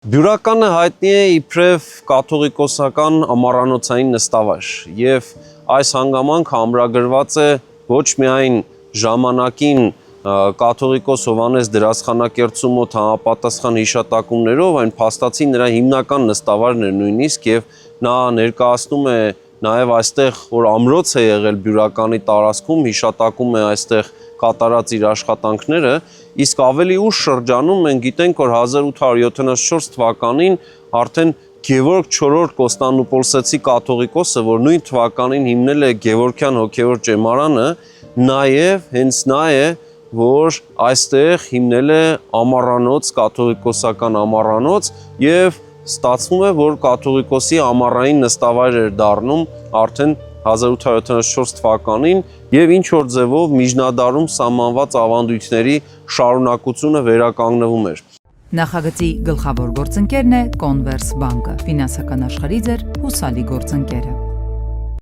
Բյուրականը հայտնի է իբրև կաթողիկոսական ամառանոցային նստավայր և այս հանգամանքը ամրագրված է ոչ միայն ժամանակին կաթողիկոս Հովհաննես դերասխանակերտցու մոտ համապատասխան հիշատակումներով, այն փաստացի նրա հիմնական նստավայրն էր նույնիսկ և նա ներկայացնում է նաև այստեղ, որ ամրոց է եղել Բյուրականի տարածքում, հիշատակում է այստեղ կատարած իր աշխատանքները, իսկ ավելի ուշ շրջանում մենք գիտենք, որ 1874 թվականին արդեն Գևորգ IV Կոստանդնուպոլսեցի կաթողիկոսը, որ նույն թվականին հիմնել է Գևորգյան հոգևոր ճեմարանը, նաև հենց նա է, որ այստեղ հիմնել է ամառանոց, կաթողիկոսական ամառանոց և ստացվում է, որ կաթողիկոսի ամառային նստավայր էր դառնում արդեն 1874 թվականին և ինչ-որ ձևով միջնադարում սահմանված ավանդույթների շարունակությունը վերականգնվում էր։ Նախագծի գլխավոր գործընկերն է Կոնվերս բանկը, ֆինանսական աշխարհի ձեր հուսալի գործընկերը։